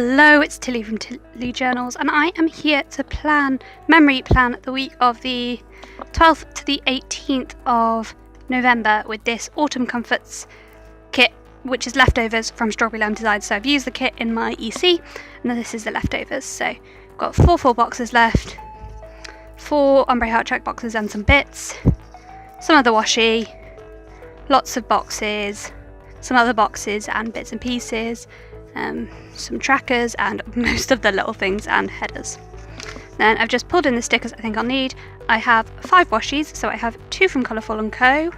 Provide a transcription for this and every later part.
Hello, it's Tilly from Tilly Journals, and I am here to memory plan the week of the 12th to the 18th of November with this Autumn Comforts kit, which is leftovers from Strawberry Lemon Designs. So I've used the kit in my EC, and this is the leftovers. So I've got 4 full boxes left, 4 ombre heart check boxes and some bits, some other washi, lots of boxes, some other boxes and bits and pieces, some trackers and most of the little things and headers. Then I've just pulled in the stickers I think I'll need. I have 5 washies, so I have 2 from Colourful and Co,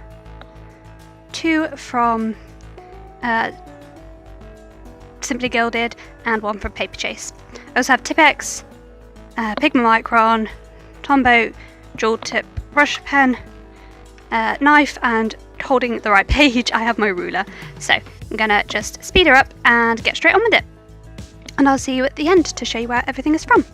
2 from Simply Gilded, and 1 from Paper Chase. I also have Tipex, Pigma Micron, Tombow, jewel tip brush pen, knife, and holding the right page I have my ruler. So I'm gonna just speed her up and get straight on with it, and I'll see you at the end to show you where everything is from.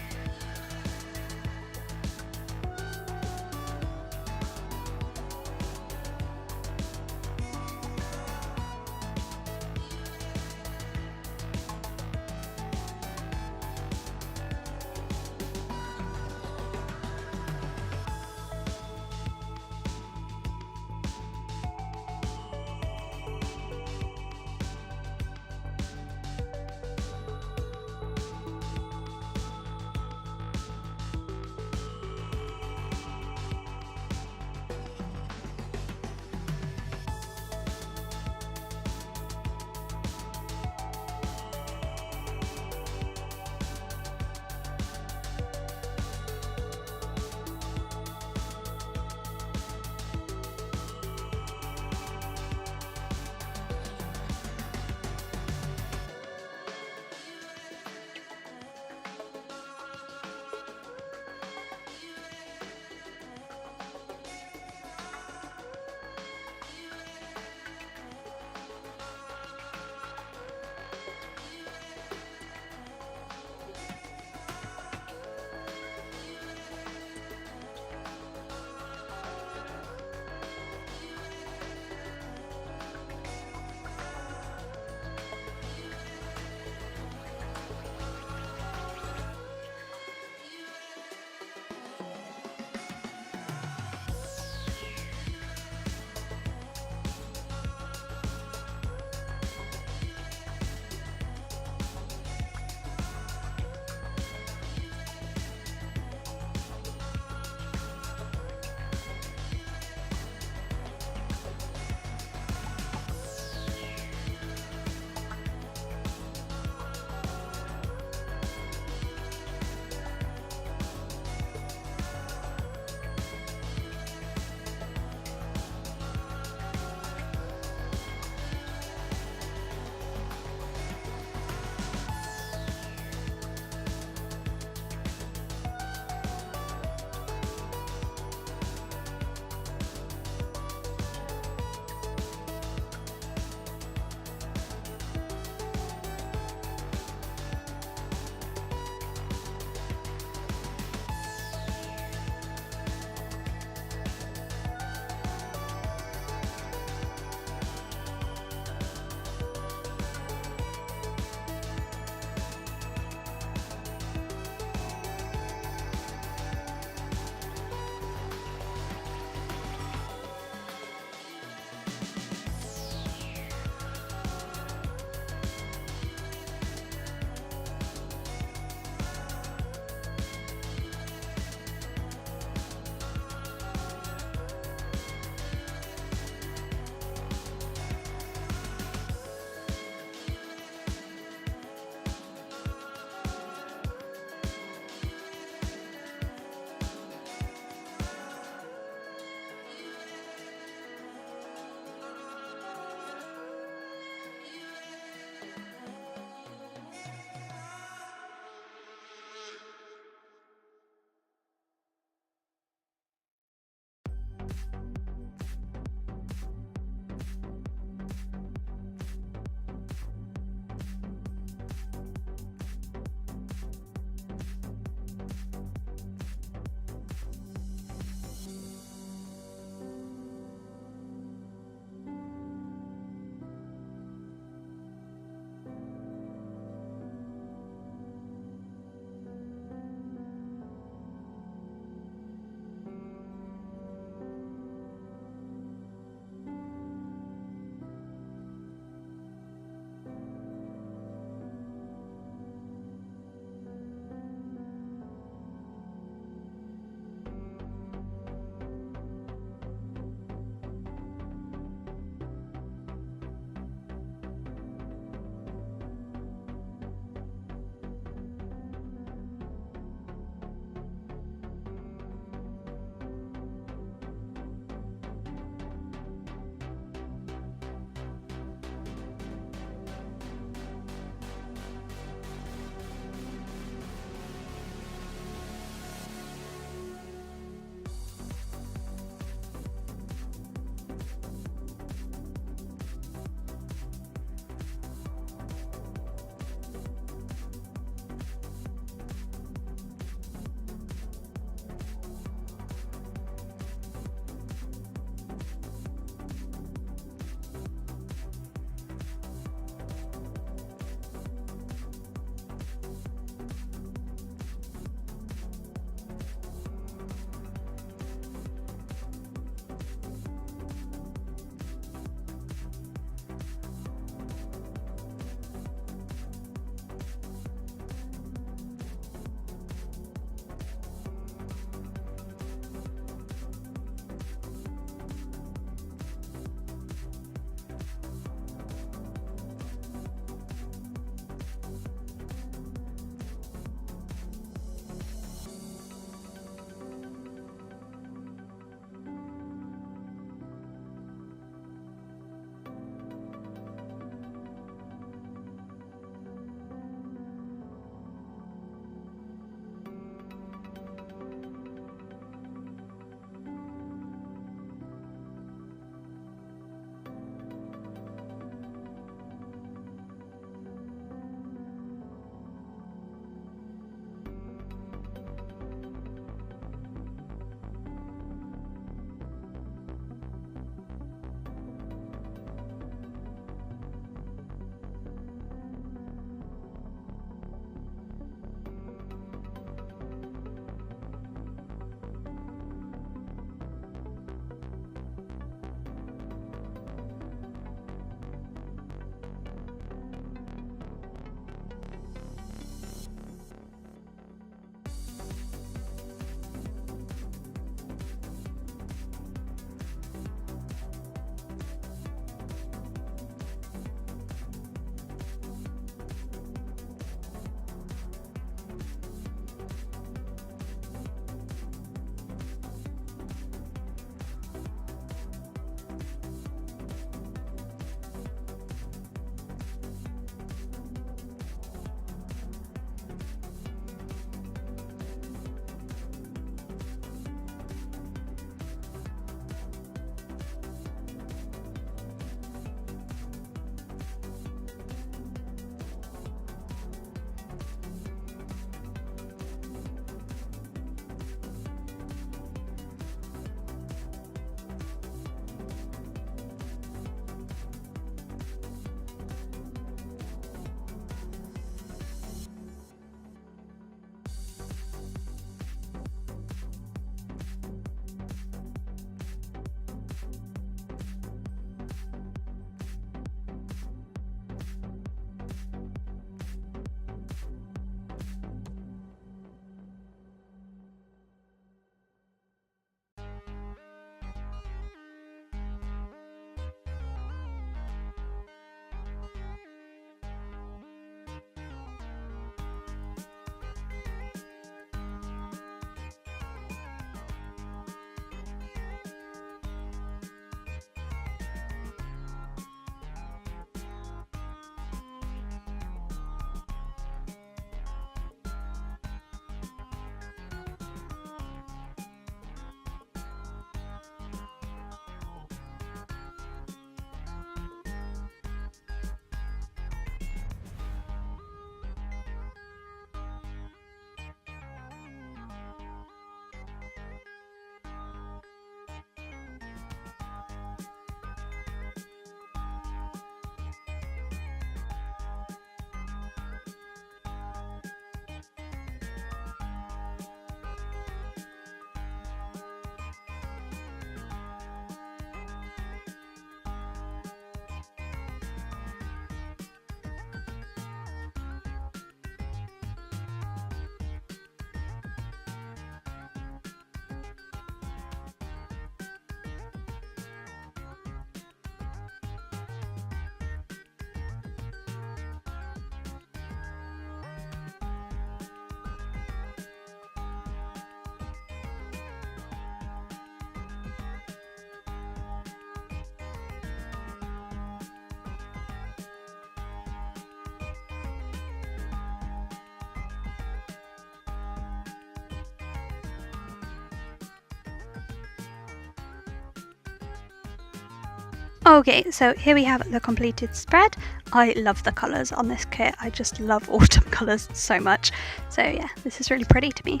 Okay, so here we have the completed spread. I love the colours on this kit. I just love autumn colours so much. So yeah, this is really pretty to me.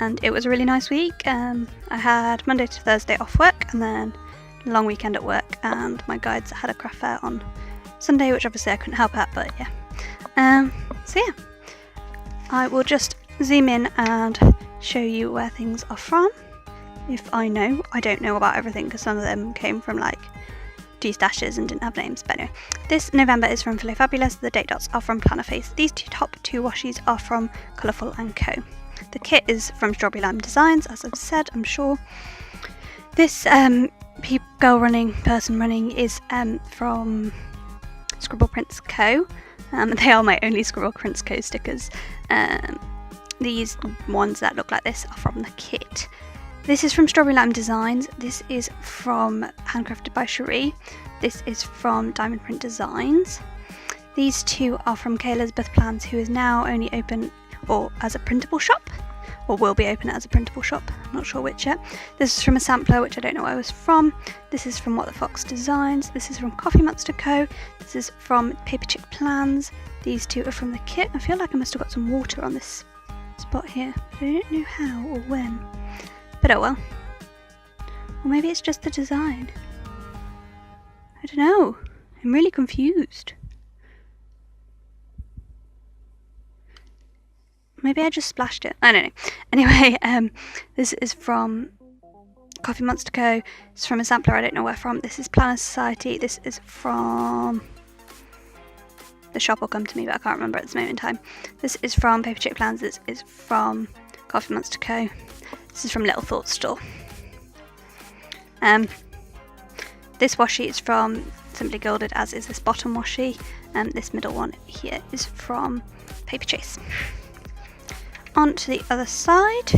And it was a really nice week. I had Monday to Thursday off work and then a long weekend at work, and my guides had a craft fair on Sunday, which obviously I couldn't help at, but yeah. So yeah, I will just zoom in and show you where things are from. If I don't know about everything because some of them came from like stashes and didn't have names, but anyway. This November is from Philo Fabulous. The date dots are from Plannerface. These top two washies are from Colourful and Co. The kit is from Strawberry Lime Designs, as I've said, I'm sure. This person running is from Scribble Prints Co. They are my only Scribble Prints Co stickers. These ones that look like this are from the kit. This is from Strawberry Lime Designs. This is from Handcrafted by Cherie. This is from Diamond Print Designs. These two are from Kay Elizabeth Plans, who is now only open or as a printable shop, or will be open as a printable shop. I'm not sure which yet. This is from a sampler, which I don't know where it was from. This is from What the Fox Designs. This is from Coffee Monster Co. This is from Paper Chick Plans. These two are from the kit. I feel like I must have got some water on this spot here, but I don't know how or when. But oh well. Or maybe it's just the design. I don't know. I'm really confused. Maybe I just splashed it. I don't know. Anyway, this is from Coffee Monster Co. It's from a sampler, I don't know where from. This is Planner Society. This is from... The shop will come to me, but I can't remember at this moment in time. This is from Paper Chick Plans. This is from Coffee Monster Co. This is from Little Thought Store. This washi is from Simply Gilded, as is this bottom washi. This middle one here is from Paper Chase. On to the other side.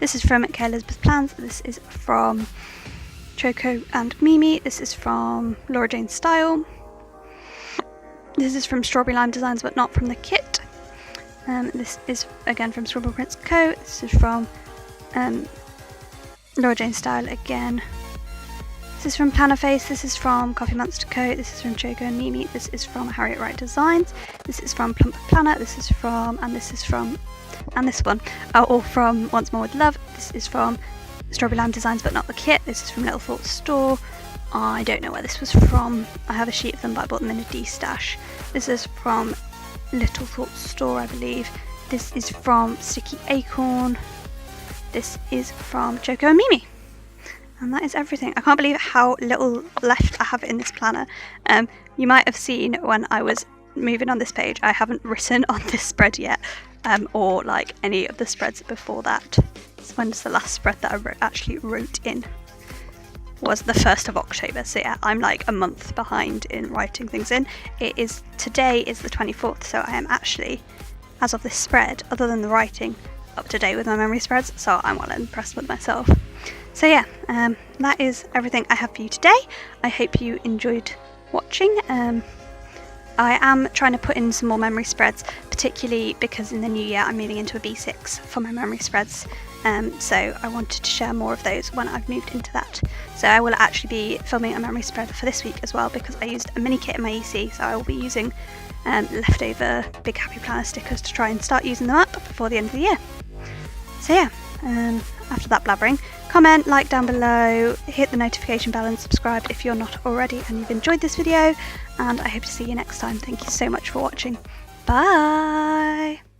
This is from Kay Elizabeth Plans. This is from Choco and Mimi. This is from Laura Jane Style. This is from Strawberry Lime Designs, but not from the kit. This is again from Scribble Prints Co. This is from Laura Jane Style again. This is from Plannerface. This is from Coffee Monster Co. This is from Choco and Mimi. This is from Harriet Wright Designs. This is from Plump Planner. This is from, and this is from, and this one are all from Once More with Love. This is from Strawberry Lime Designs, but not the kit. This is from Little Thought Store. I don't know where this was from. I have a sheet of them, but I bought them in a D-stash. This is from Little Thought Store, I believe. This is from Sticky Acorn. This is from Choco and Mimi. And that is everything. I can't believe how little left I have in this planner. You might have seen when I was moving on this page, I haven't written on this spread yet, or like any of the spreads before that. So when's the last spread that I actually wrote in? Was the 1st of October, so yeah, I'm like a month behind in writing things in. Today is the 24th, so I am actually, as of this spread, other than the writing, up to date with my memory spreads, so I'm well impressed with myself. So yeah, that is everything I have for you today. I hope you enjoyed watching. I am trying to put in some more memory spreads, particularly because in the new year I'm moving into a B6 for my memory spreads. So I wanted to share more of those when I've moved into that. So I will actually be filming a memory spread for this week as well, because I used a mini kit in my EC, so I will be using leftover Big Happy Planner stickers to try and start using them up before the end of the year. So yeah, after that blabbering, comment, like down below, hit the notification bell and subscribe if you're not already and you've enjoyed this video, and I hope to see you next time. Thank you so much for watching. Bye!